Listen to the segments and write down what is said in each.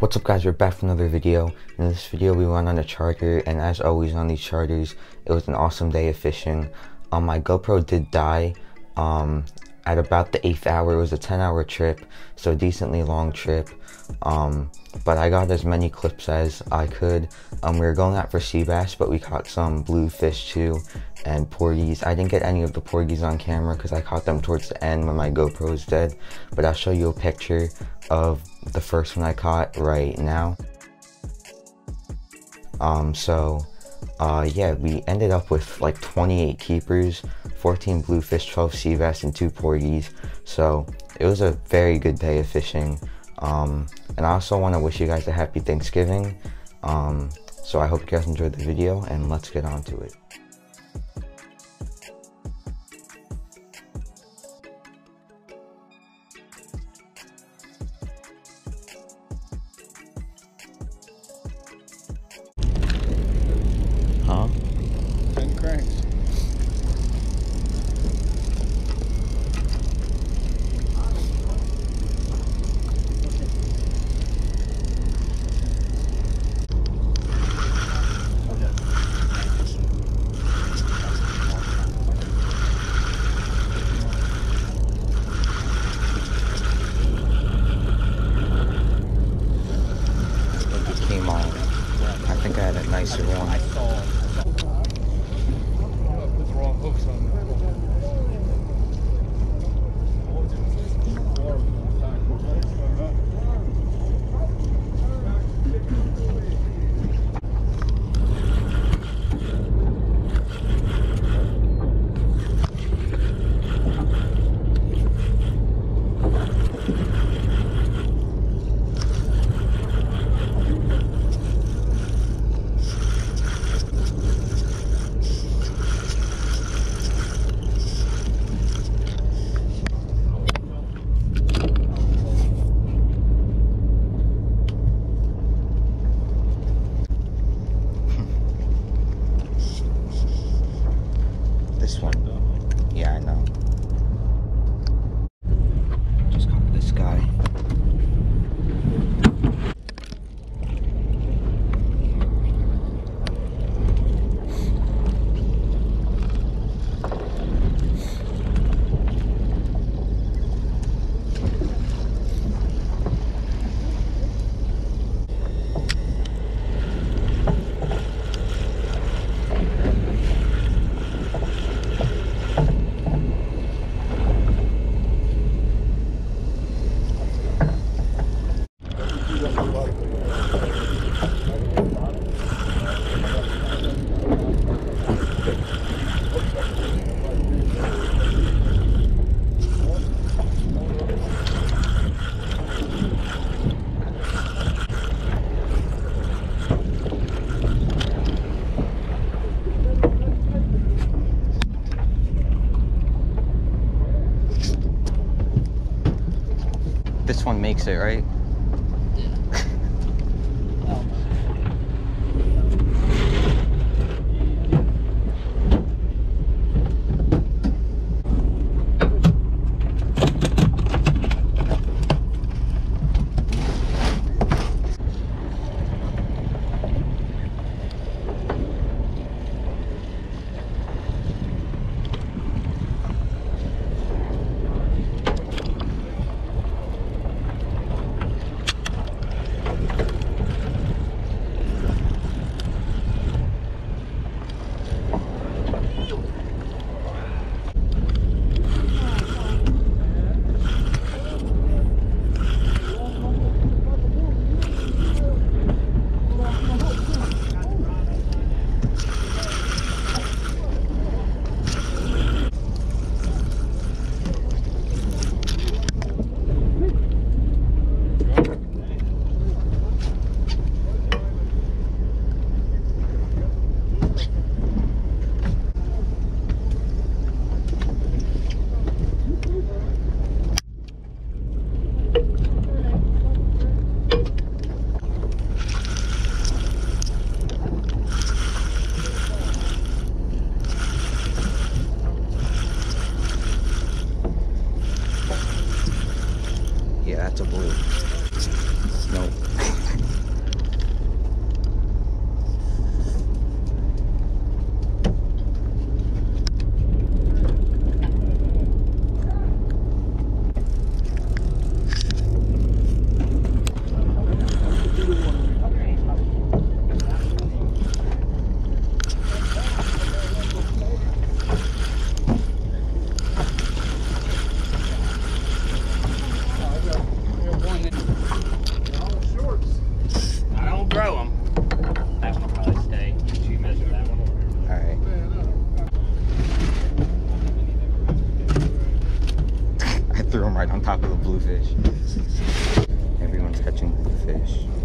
What's up guys, we're back for another video. In this video we went on a charter, and as always on these charters, it was an awesome day of fishing. My GoPro did die at about the 8th hour. It was a 10-hour trip, so a decently long trip, but I got as many clips as I could. We were going out for sea bass, but we caught some bluefish too and porgies. I didn't get any of the porgies on camera because I caught them towards the end when my GoPro was dead, but I'll show you a picture of the first one I caught right now. Yeah, we ended up with like 28 keepers, 14 bluefish, 12 sea bass, and 2 porgies. So it was a very good day of fishing. And I also want to wish you guys a happy Thanksgiving. So I hope you guys enjoyed the video, and let's get on to it. Huh? 10 cranks. It came on. I think I had a nicer one. Put the wrong hooks on there. This one. Yeah, I know. Just caught this guy. This one makes it, right? gosh.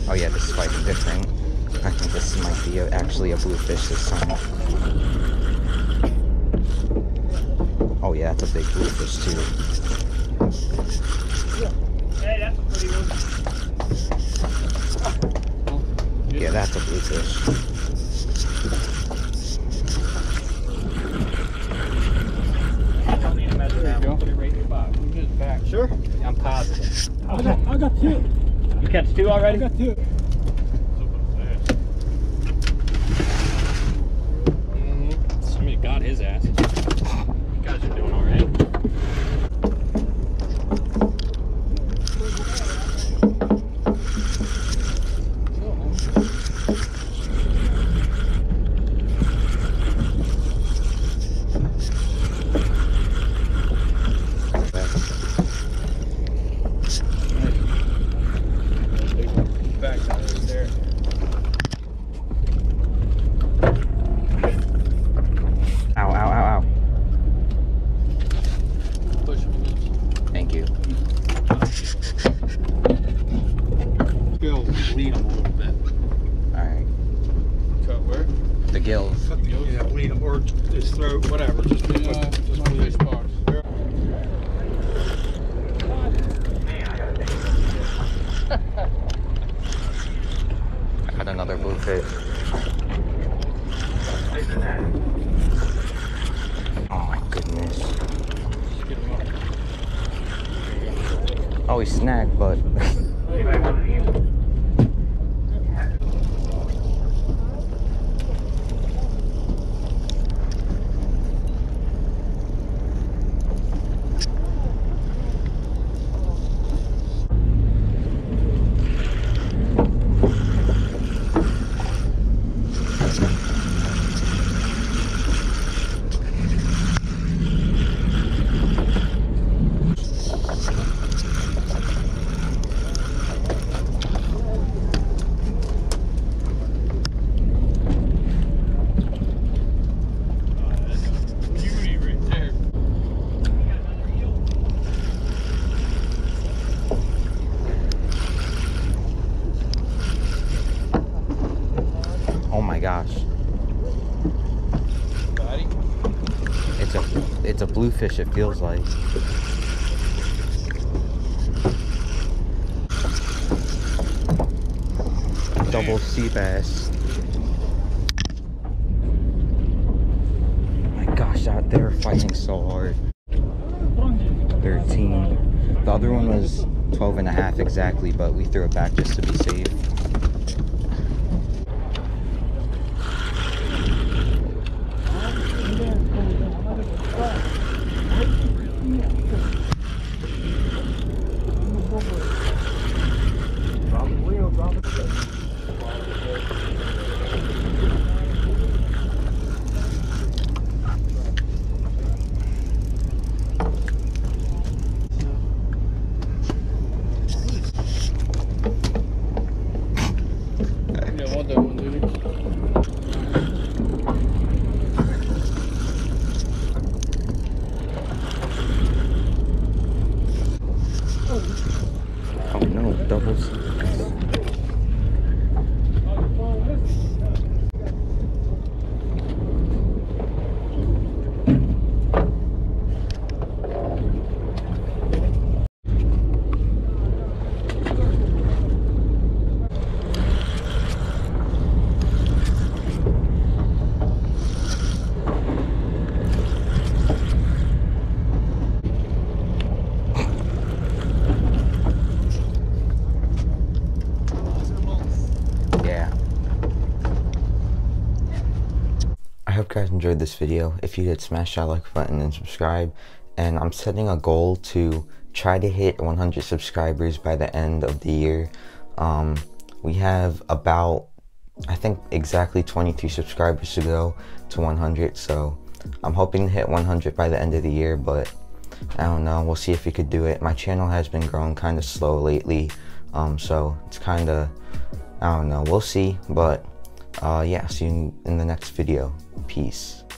Oh yeah, this is fighting different. I think this might be actually a bluefish this time. Oh yeah, that's a big bluefish too. Hey, that's a pretty one. Yeah, that's a bluefish. Don't need to measure There that you one. go. Put it right in your box. Look at his back. Sure? I'm positive. I got two. You catch two already? I got two. Somebody got his ass. You guys are doing alright. Back right there. Ow, ow, ow, ow. Push him. Thank you. Bill, lead him a little bit. Alright. Cut where? The gills. Cut the gills. Yeah, bleed him or his throat, whatever. Just Just fish box. I got another bluefish. Oh my goodness. Get him up. Oh, he snagged, but Beauty right there. oh my gosh. Buddy. It's a bluefish, it feels like. Double sea bass. My gosh, they're fighting so hard. 13. The other one was 12 and a half exactly, but we threw it back just to be safe. Yeah, want that one, dude. Oh no, double sea bass. enjoyed this video. If you did, smash that like button and subscribe. And I'm setting a goal to try to hit 100 subscribers by the end of the year. We have about, I think, exactly 22 subscribers to go to 100, so I'm hoping to hit 100 by the end of the year, but I don't know, we'll see if we could do it. My channel has been growing kind of slow lately, so it's kind of, I don't know, we'll see, but yeah, see you in the next video. Peace.